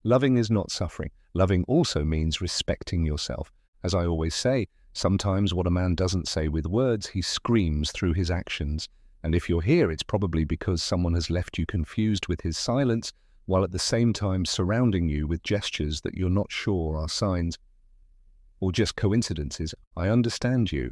Loving is not suffering. Loving also means respecting yourself. As I always say, sometimes what a man doesn't say with words, he screams through his actions. And if you're here, it's probably because someone has left you confused with his silence, while at the same time surrounding you with gestures that you're not sure are signs or just coincidences. I understand you.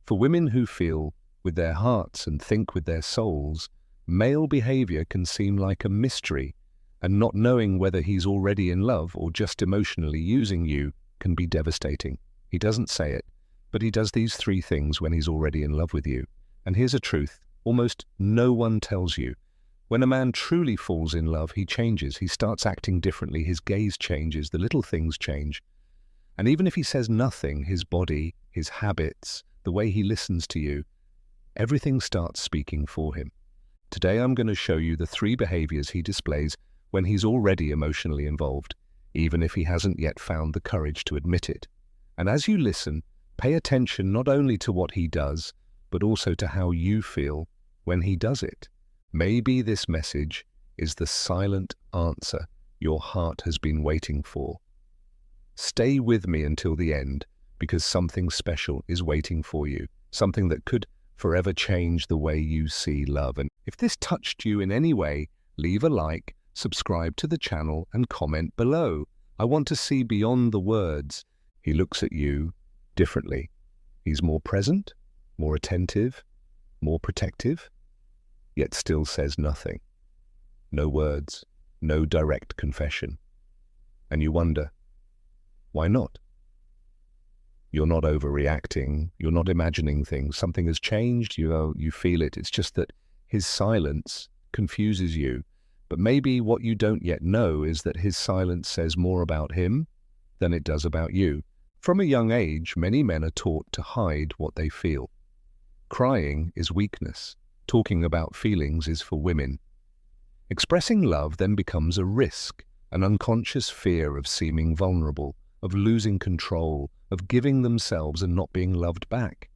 For women who feel with their hearts and think with their souls, male behavior can seem like a mystery, and not knowing whether he's already in love or just emotionally using you can be devastating. He doesn't say it, but he does these three things when he's already in love with you. And here's a truth: almost no one tells you. When a man truly falls in love, he changes. He starts acting differently. His gaze changes. The little things change. And even if he says nothing, his body, his habits, the way he listens to you, everything starts speaking for him. Today I'm going to show you the three behaviors he displays when he's already emotionally involved, even if he hasn't yet found the courage to admit it. And as you listen, pay attention not only to what he does, but also to how you feel when he does it. Maybe this message is the silent answer your heart has been waiting for. Stay with me until the end, because something special is waiting for you, something that could forever change the way you see love. And if this touched you in any way, leave a like, subscribe to the channel, and comment below. I want to see beyond the words. He looks at you differently. He's more present, more attentive, more protective, yet still says nothing. No words, no direct confession. And you wonder, why not? You're not overreacting. You're not imagining things. Something has changed. You feel it. It's just that his silence confuses you. But maybe what you don't yet know is that his silence says more about him than it does about you. From a young age, many men are taught to hide what they feel. Crying is weakness. Talking about feelings is for women. Expressing love then becomes a risk, an unconscious fear of seeming vulnerable, of losing control, of giving themselves and not being loved back.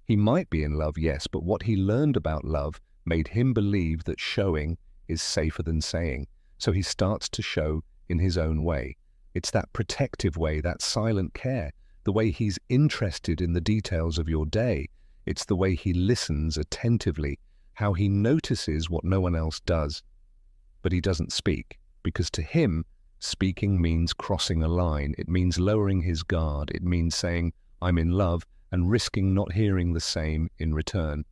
He might be in love, yes, but what he learned about love made him believe that showing is safer than saying. So he starts to show in his own way. It's that protective way, that silent care, the way he's interested in the details of your day. It's the way he listens attentively, how he notices what no one else does. But he doesn't speak, because to him, speaking means crossing a line. It means lowering his guard. It means saying, I'm in love, and risking not hearing the same in return.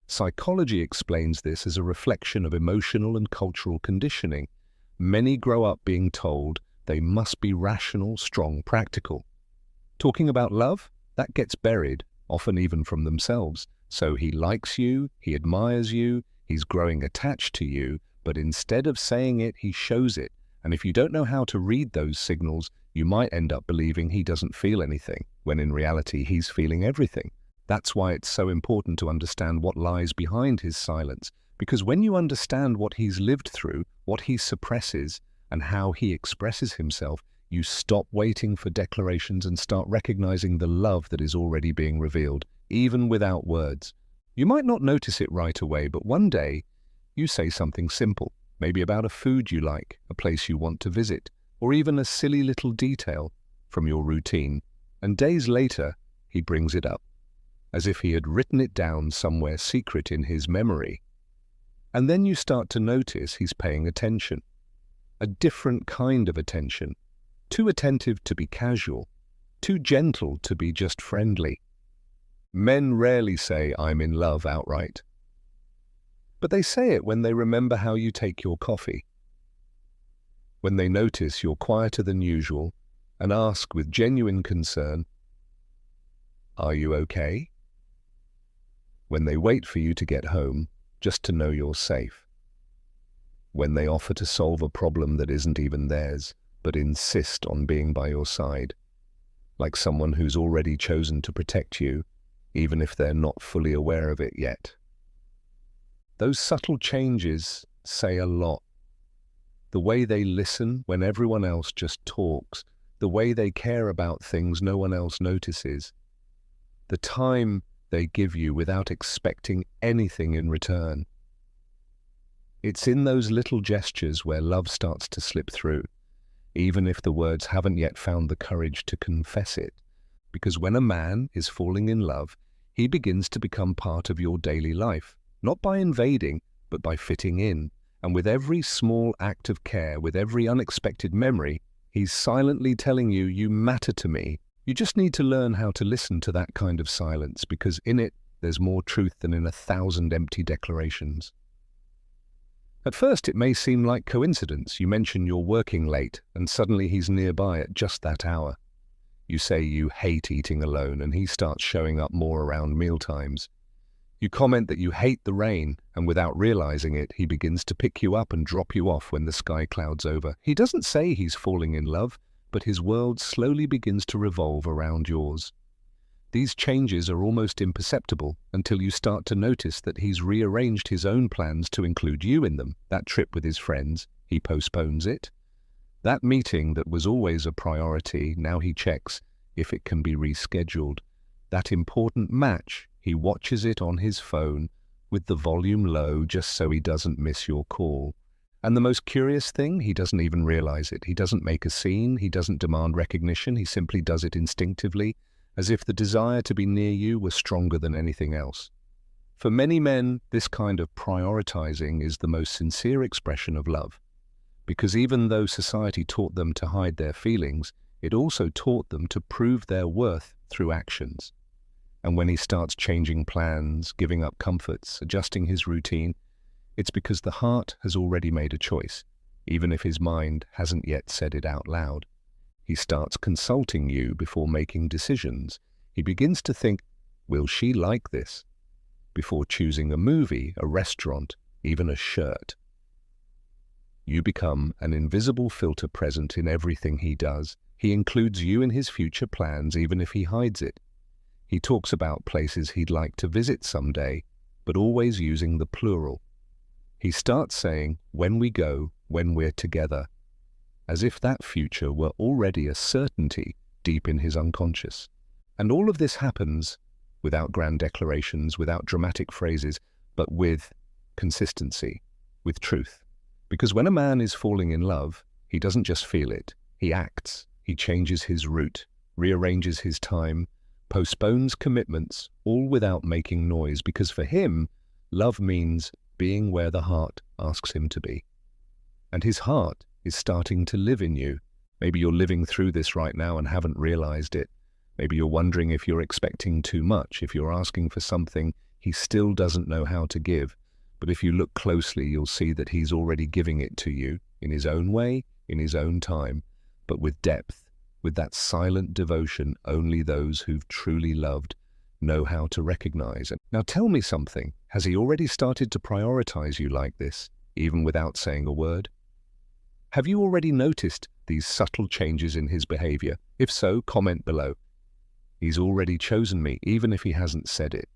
Psychology explains this as a reflection of emotional and cultural conditioning. Many grow up being told they must be rational, strong, practical. Talking about love, that gets buried, often even from themselves. So he likes you, he admires you, he's growing attached to you, but instead of saying it, he shows it. And if you don't know how to read those signals, you might end up believing he doesn't feel anything, when in reality he's feeling everything. That's why it's so important to understand what lies behind his silence, because when you understand what he's lived through, what he suppresses, and how he expresses himself, you stop waiting for declarations and start recognizing the love that is already being revealed, even without words. You might not notice it right away, but one day you say something simple, maybe about a food you like, a place you want to visit, or even a silly little detail from your routine, and days later he brings it up, as if he had written it down somewhere secret in his memory. And then you start to notice he's paying attention, a different kind of attention, too attentive to be casual, too gentle to be just friendly. Men rarely say, I'm in love outright. But they say it when they remember how you take your coffee, when they notice you're quieter than usual and ask with genuine concern, are you okay? When they wait for you to get home just to know you're safe. When they offer to solve a problem that isn't even theirs, but insist on being by your side, like someone who's already chosen to protect you, even if they're not fully aware of it yet. Those subtle changes say a lot. The way they listen when everyone else just talks, the way they care about things no one else notices, the time they give you without expecting anything in return. It's in those little gestures where love starts to slip through. even if the words haven't yet found the courage to confess it. Because when a man is falling in love, he begins to become part of your daily life, not by invading, but by fitting in. And with every small act of care, with every unexpected memory, he's silently telling you, you matter to me. You just need to learn how to listen to that kind of silence, because in it, there's more truth than in 1,000 empty declarations. At first, it may seem like coincidence. You mention you're working late, and suddenly he's nearby at just that hour. You say you hate eating alone, and he starts showing up more around mealtimes. You comment that you hate the rain, and without realizing it, he begins to pick you up and drop you off when the sky clouds over. He doesn't say he's falling in love, but his world slowly begins to revolve around yours. These changes are almost imperceptible until you start to notice that he's rearranged his own plans to include you in them. That trip with his friends, he postpones it. That meeting that was always a priority, now he checks if it can be rescheduled. That important match, he watches it on his phone with the volume low just so he doesn't miss your call. And the most curious thing, he doesn't even realize it. He doesn't make a scene, he doesn't demand recognition, he simply does it instinctively, as if the desire to be near you was stronger than anything else. For many men, this kind of prioritizing is the most sincere expression of love. Because even though society taught them to hide their feelings, it also taught them to prove their worth through actions. And when he starts changing plans, giving up comforts, adjusting his routine, it's because the heart has already made a choice, even if his mind hasn't yet said it out loud. He starts consulting you before making decisions. He begins to think, will she like this? Before choosing a movie, a restaurant, even a shirt. You become an invisible filter present in everything he does. He includes you in his future plans, even if he hides it. He talks about places he'd like to visit someday, but always using the plural. He starts saying, when we go, when we're together, as if that future were already a certainty deep in his unconscious. And all of this happens without grand declarations, without dramatic phrases, but with consistency, with truth. Because when a man is falling in love, he doesn't just feel it, he acts. He changes his route, rearranges his time, postpones commitments, all without making noise, because for him, love means being where the heart asks him to be. And his heart is starting to live in you. Maybe you're living through this right now and haven't realized it. Maybe you're wondering if you're expecting too much, if you're asking for something he still doesn't know how to give. But if you look closely, you'll see that he's already giving it to you in his own way, in his own time, but with depth, with that silent devotion only those who've truly loved know how to recognize. Now tell me something, has he already started to prioritize you like this, even without saying a word? Have you already noticed these subtle changes in his behavior? If so, comment below. He's already chosen me, even if he hasn't said it.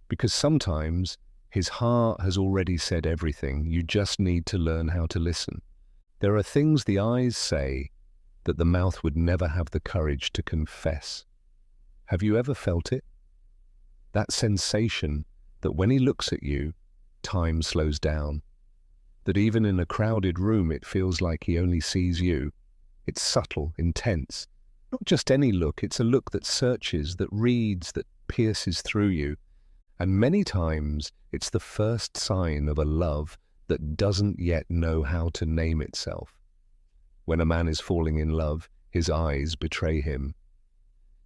Because sometimes his heart has already said everything, you just need to learn how to listen. There are things the eyes say that the mouth would never have the courage to confess. Have you ever felt it? That sensation that when he looks at you, time slows down. That even in a crowded room, it feels like he only sees you. It's subtle, intense. Not just any look, it's a look that searches, that reads, that pierces through you. And many times, it's the first sign of a love that doesn't yet know how to name itself. When a man is falling in love, his eyes betray him.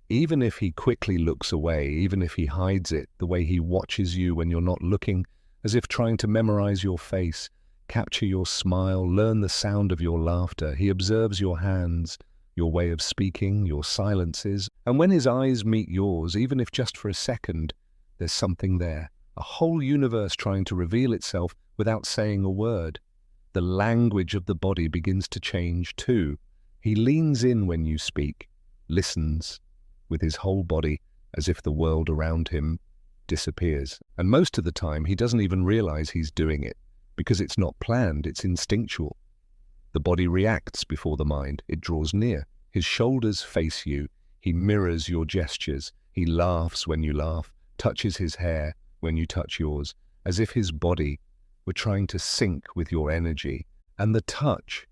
Even if he quickly looks away, even if he hides it, the way he watches you when you're not looking, as if trying to memorize your face, capture your smile, learn the sound of your laughter. He observes your hands, your way of speaking, your silences. And when his eyes meet yours, even if just for a second, there's something there, a whole universe trying to reveal itself without saying a word. The language of the body begins to change too. He leans in when you speak, listens with his whole body as if the world around him disappears. And most of the time, he doesn't even realize he's doing it because it's not planned, it's instinctual. The body reacts before the mind. It draws near. His shoulders face you. He mirrors your gestures. He laughs when you laugh, touches his hair when you touch yours, as if his body were trying to sync with your energy. And the touch,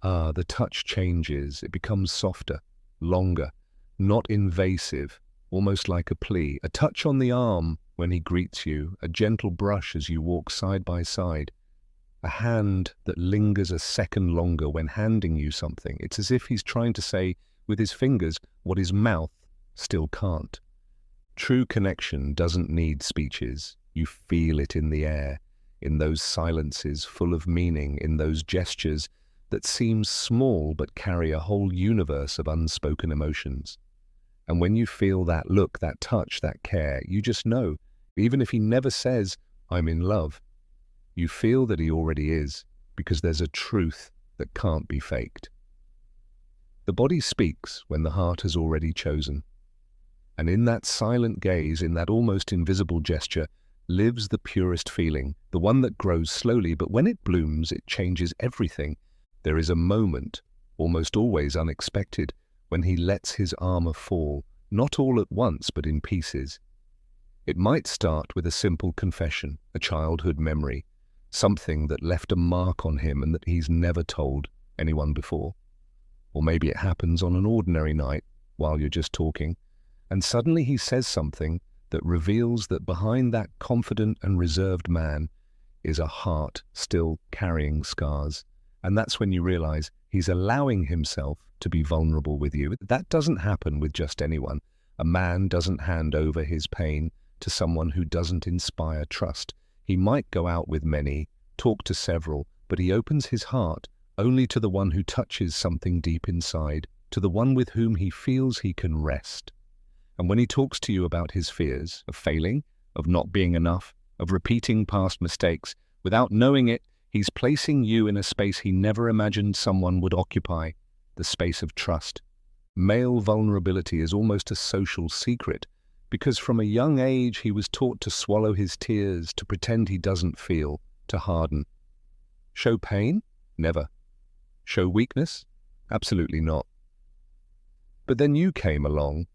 The touch changes. It becomes softer, longer, not invasive, almost like a plea. A touch on the arm when he greets you, a gentle brush as you walk side by side, a hand that lingers a second longer when handing you something. It's as if he's trying to say with his fingers what his mouth still can't. True connection doesn't need speeches. You feel it in the air, in those silences full of meaning, in those gestures that seem small but carry a whole universe of unspoken emotions. And when you feel that look, that touch, that care, you just know, even if he never says, "I'm in love," you feel that he already is, because there's a truth that can't be faked. The body speaks when the heart has already chosen. And in that silent gaze, in that almost invisible gesture, lives the purest feeling, the one that grows slowly, but when it blooms, it changes everything. There is a moment, almost always unexpected, when he lets his armor fall, not all at once, but in pieces. It might start with a simple confession, a childhood memory, something that left a mark on him and that he's never told anyone before. Or maybe it happens on an ordinary night while you're just talking, and suddenly he says something that reveals that behind that confident and reserved man is a heart still carrying scars. And that's when you realize he's allowing himself to be vulnerable with you. That doesn't happen with just anyone. A man doesn't hand over his pain to someone who doesn't inspire trust. He might go out with many, talk to several, but he opens his heart only to the one who touches something deep inside, to the one with whom he feels he can rest. And when he talks to you about his fears of failing, of not being enough, of repeating past mistakes, without knowing it, he's placing you in a space he never imagined someone would occupy, the space of trust. Male vulnerability is almost a social secret, because from a young age he was taught to swallow his tears, to pretend he doesn't feel, to harden. Show pain? Never. Show weakness? Absolutely not. But then you came along,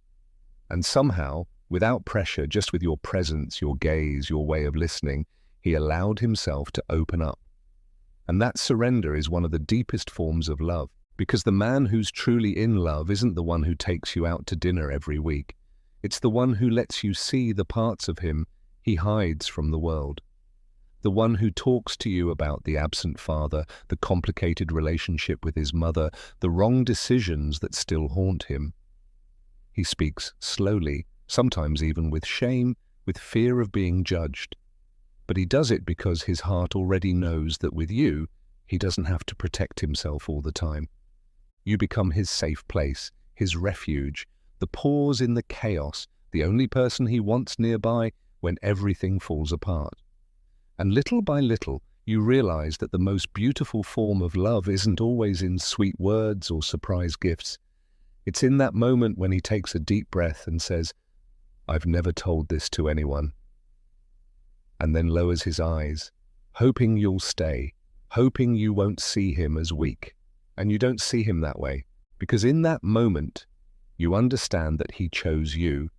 and somehow, without pressure, just with your presence, your gaze, your way of listening, he allowed himself to open up. And that surrender is one of the deepest forms of love, because the man who's truly in love isn't the one who takes you out to dinner every week. It's the one who lets you see the parts of him he hides from the world. The one who talks to you about the absent father, the complicated relationship with his mother, the wrong decisions that still haunt him. He speaks slowly, sometimes even with shame, with fear of being judged. But he does it because his heart already knows that with you, he doesn't have to protect himself all the time. You become his safe place, his refuge, the pause in the chaos, the only person he wants nearby when everything falls apart. And little by little, you realize that the most beautiful form of love isn't always in sweet words or surprise gifts. It's in that moment when he takes a deep breath and says, "I've never told this to anyone," and then lowers his eyes, hoping you'll stay, hoping you won't see him as weak. And you don't see him that way, because in that moment, you understand that he chose you,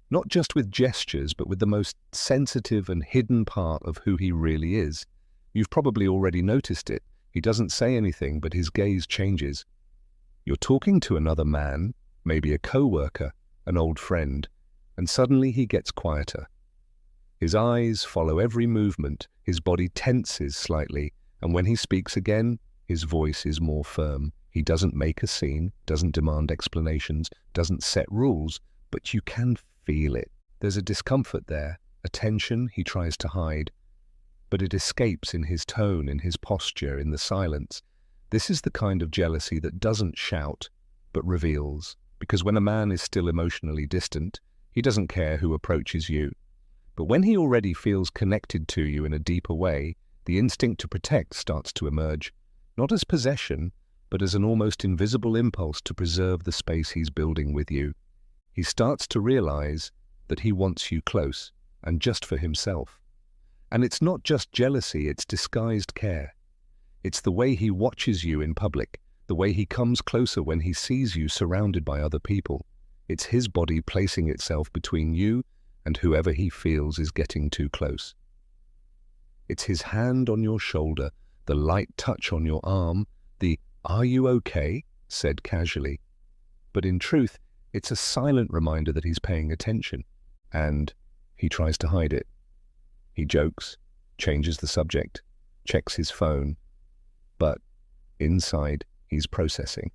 not just with gestures, but with the most sensitive and hidden part of who he really is. You've probably already noticed it. He doesn't say anything, but his gaze changes. You're talking to another man, maybe a co-worker, an old friend, and suddenly he gets quieter. His eyes follow every movement, his body tenses slightly, and when he speaks again, his voice is more firm. He doesn't make a scene, doesn't demand explanations, doesn't set rules, but you can feel it. There's a discomfort there, a tension he tries to hide, but it escapes in his tone, in his posture, in the silence. This is the kind of jealousy that doesn't shout, but reveals, because when a man is still emotionally distant, he doesn't care who approaches you. But when he already feels connected to you in a deeper way, the instinct to protect starts to emerge, not as possession, but as an almost invisible impulse to preserve the space he's building with you. He starts to realize that he wants you close, and just for himself. And it's not just jealousy, it's disguised care. It's the way he watches you in public, the way he comes closer when he sees you surrounded by other people. It's his body placing itself between you and whoever he feels is getting too close. It's his hand on your shoulder, the light touch on your arm, the "Are you okay?" said casually. But in truth, it's a silent reminder that he's paying attention. And he tries to hide it. He jokes, changes the subject, checks his phone. But inside, he's processing.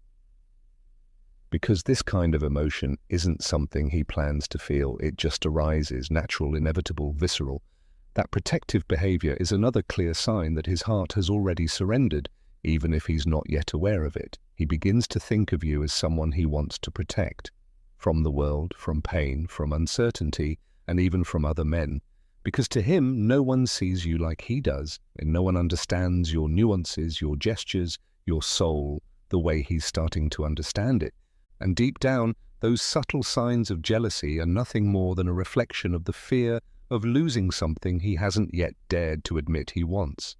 Because this kind of emotion isn't something he plans to feel. It just arises, natural, inevitable, visceral. That protective behavior is another clear sign that his heart has already surrendered, even if he's not yet aware of it. He begins to think of you as someone he wants to protect. From the world, from pain, from uncertainty, and even from other men. Because to him, no one sees you like he does, and no one understands your nuances, your gestures, your soul, the way he's starting to understand it. And deep down, those subtle signs of jealousy are nothing more than a reflection of the fear of losing something he hasn't yet dared to admit he wants.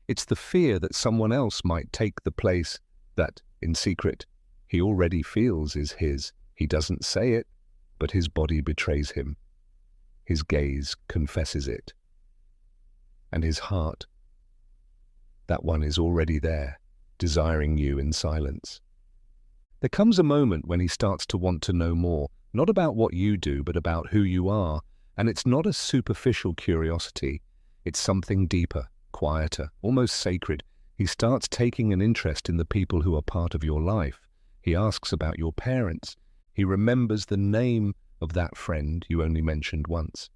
It's the fear that someone else might take the place that, in secret, he already feels is his. He doesn't say it, but his body betrays him. His gaze confesses it. And his heart, that one is already there, desiring you in silence. There comes a moment when he starts to want to know more, not about what you do, but about who you are. And it's not a superficial curiosity. It's something deeper, quieter, almost sacred. He starts taking an interest in the people who are part of your life. He asks about your parents. He remembers the name of that friend you only mentioned once.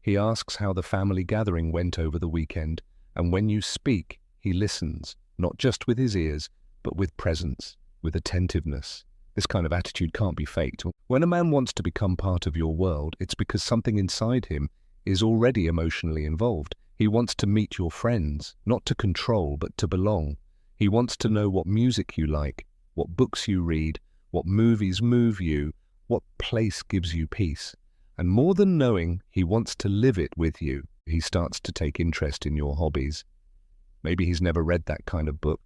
He asks how the family gathering went over the weekend, and when you speak, he listens, not just with his ears, but with presence, with attentiveness. This kind of attitude can't be faked. When a man wants to become part of your world, it's because something inside him is already emotionally involved. He wants to meet your friends, not to control, but to belong. He wants to know what music you like, what books you read, what movies move you, what place gives you peace. And more than knowing, he wants to live it with you. He starts to take interest in your hobbies. Maybe he's never read that kind of book,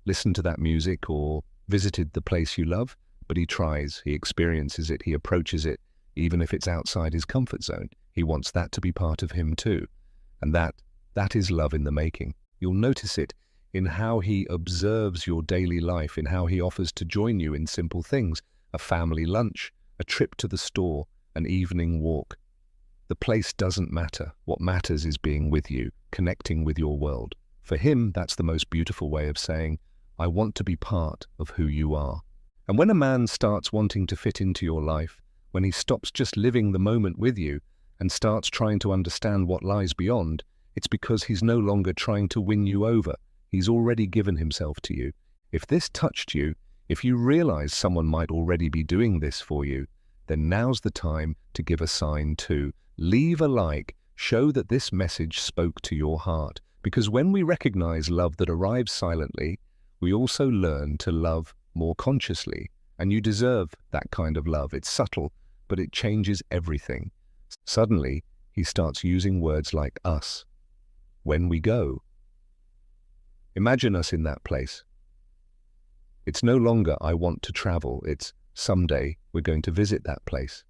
listened to that music, or visited the place you love, but he tries, he experiences it, he approaches it, even if it's outside his comfort zone. He wants that to be part of him too. And that is love in the making. You'll notice it in how he observes your daily life, in how he offers to join you in simple things, a family lunch, a trip to the store, an evening walk. The place doesn't matter. What matters is being with you, connecting with your world. For him, that's the most beautiful way of saying, I want to be part of who you are. And when a man starts wanting to fit into your life, when he stops just living the moment with you and starts trying to understand what lies beyond, it's because he's no longer trying to win you over. He's already given himself to you. If this touched you, if you realize someone might already be doing this for you, then now's the time to give a sign too. Leave a like, show that this message spoke to your heart. Because when we recognize love that arrives silently, we also learn to love more consciously. And you deserve that kind of love. It's subtle, but it changes everything. Suddenly, he starts using words like us. When we go. Imagine us in that place. It's no longer, I want to travel. It's, someday, we're going to visit that place.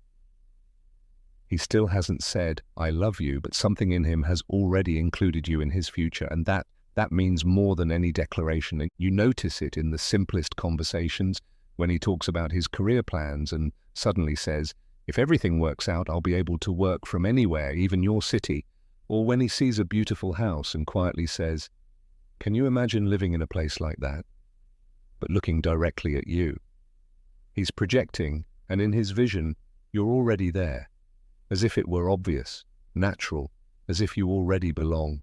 He still hasn't said, I love you, but something in him has already included you in his future, and that means more than any declaration. And you notice it in the simplest conversations, when he talks about his career plans and suddenly says, if everything works out, I'll be able to work from anywhere, even your city. Or when he sees a beautiful house and quietly says, can you imagine living in a place like that? But looking directly at you. He's projecting, and in his vision, you're already there, as if it were obvious, natural, as if you already belong.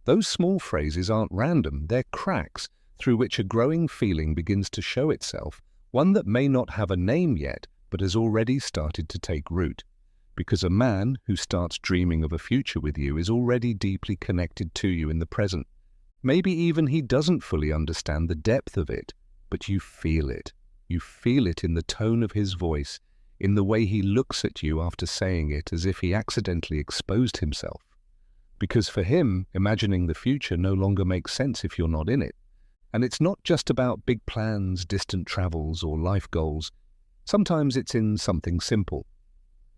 Those small phrases aren't random, they're cracks through which a growing feeling begins to show itself, one that may not have a name yet, but has already started to take root. Because a man who starts dreaming of a future with you is already deeply connected to you in the present. Maybe even he doesn't fully understand the depth of it, but you feel it. You feel it in the tone of his voice, in the way he looks at you after saying it, as if he accidentally exposed himself. Because for him, imagining the future no longer makes sense if you're not in it. And it's not just about big plans, distant travels, or life goals. Sometimes it's in something simple.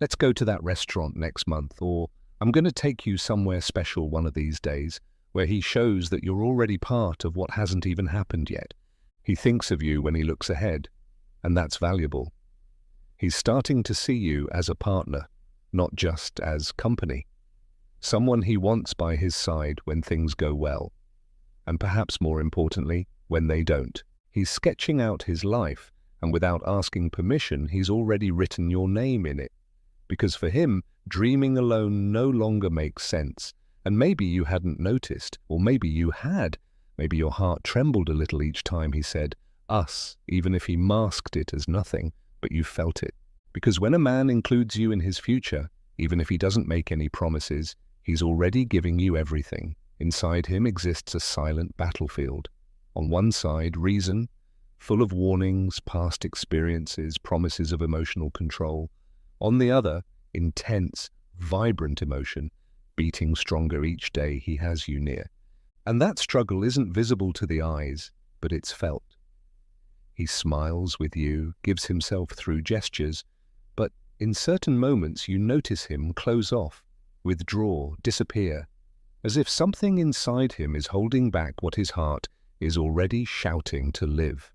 Let's go to that restaurant next month, or I'm going to take you somewhere special one of these days. where he shows that you're already part of what hasn't even happened yet. He thinks of you when he looks ahead, and that's valuable. He's starting to see you as a partner, not just as company. Someone he wants by his side when things go well, and perhaps more importantly, when they don't. He's sketching out his life, and without asking permission, he's already written your name in it. Because for him, dreaming alone no longer makes sense. And maybe you hadn't noticed, or maybe you had. Maybe your heart trembled a little each time he said, us, even if he masked it as nothing, but you felt it. Because when a man includes you in his future, even if he doesn't make any promises, he's already giving you everything. Inside him exists a silent battlefield. On one side, reason, full of warnings, past experiences, promises of emotional control. On the other, intense, vibrant emotion, beating stronger each day he has you near. And that struggle isn't visible to the eyes, but it's felt. He smiles with you, gives himself through gestures, but in certain moments you notice him close off, withdraw, disappear, as if something inside him is holding back what his heart is already shouting to live.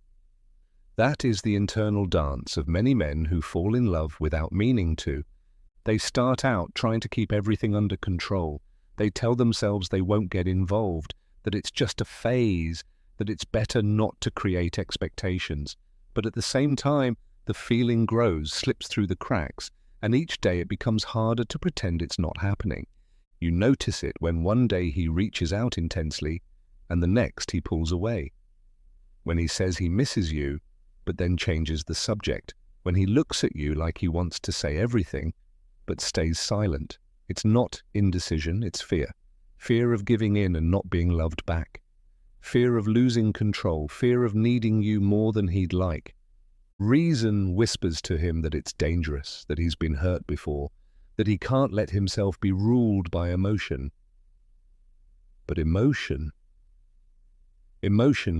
That is the internal dance of many men who fall in love without meaning to. They start out trying to keep everything under control. They tell themselves they won't get involved, that it's just a phase, that it's better not to create expectations. But at the same time, the feeling grows, slips through the cracks, and each day it becomes harder to pretend it's not happening. You notice it when one day he reaches out intensely, and the next he pulls away. When he says he misses you, but then changes the subject. When he looks at you like he wants to say everything, but stays silent. It's not indecision, it's fear. Fear of giving in and not being loved back. Fear of losing control, fear of needing you more than he'd like. Reason whispers to him that it's dangerous, that he's been hurt before, that he can't let himself be ruled by emotion. But emotion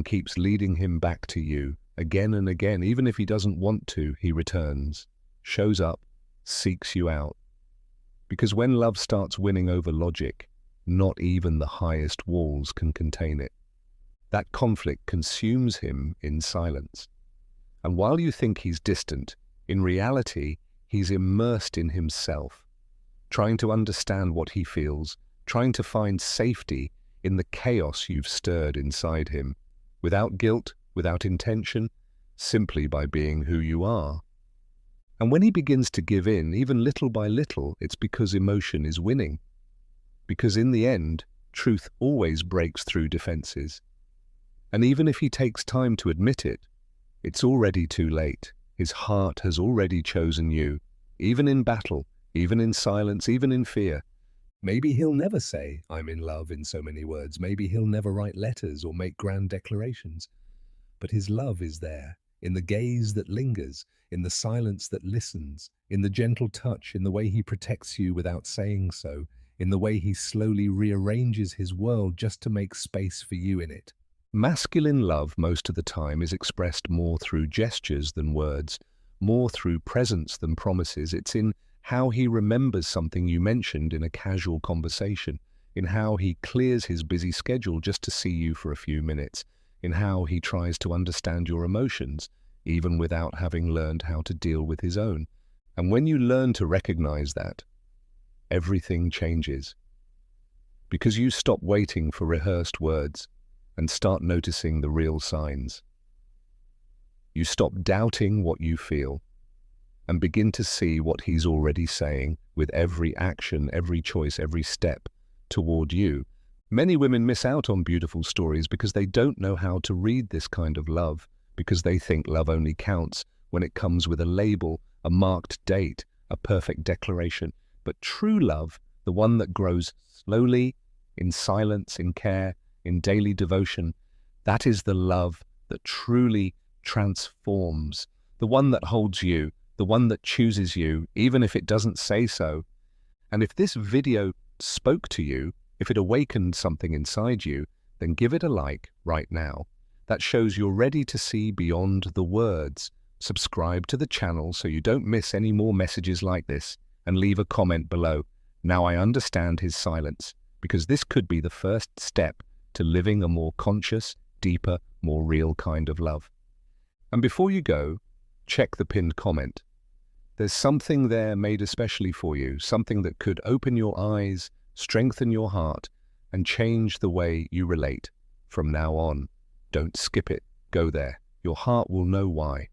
keeps leading him back to you. Again and again, even if he doesn't want to, he returns, shows up, seeks you out. Because when love starts winning over logic, not even the highest walls can contain it. That conflict consumes him in silence. And while you think he's distant, in reality, he's immersed in himself, trying to understand what he feels, trying to find safety in the chaos you've stirred inside him, without guilt, without intention, simply by being who you are. And when he begins to give in, even little by little, it's because emotion is winning. Because in the end, truth always breaks through defenses. And even if he takes time to admit it, it's already too late. His heart has already chosen you, even in battle, even in silence, even in fear. Maybe he'll never say, "I'm in love," in so many words. Maybe he'll never write letters or make grand declarations. But his love is there, in the gaze that lingers, in the silence that listens, in the gentle touch, in the way he protects you without saying so, in the way he slowly rearranges his world just to make space for you in it. Masculine love most of the time is expressed more through gestures than words, more through presence than promises. It's in how he remembers something you mentioned in a casual conversation, in how he clears his busy schedule just to see you for a few minutes, in how he tries to understand your emotions, even without having learned how to deal with his own. And when you learn to recognize that, everything changes. Because you stop waiting for rehearsed words and start noticing the real signs. You stop doubting what you feel and begin to see what he's already saying with every action, every choice, every step toward you. Many women miss out on beautiful stories because they don't know how to read this kind of love, because they think love only counts when it comes with a label, a marked date, a perfect declaration. But true love, the one that grows slowly, in silence, in care, in daily devotion, that is the love that truly transforms, the one that holds you, the one that chooses you, even if it doesn't say so. And if this video spoke to you, if it awakened something inside you, then give it a like right now. That shows you're ready to see beyond the words. Subscribe to the channel so you don't miss any more messages like this, and leave a comment below. Now I understand his silence. because this could be the first step to living a more conscious, deeper, more real kind of love. And before you go, check the pinned comment. There's something there made especially for you, something that could open your eyes, strengthen your heart, and change the way you relate from now on. Don't skip it. Go there. Your heart will know why.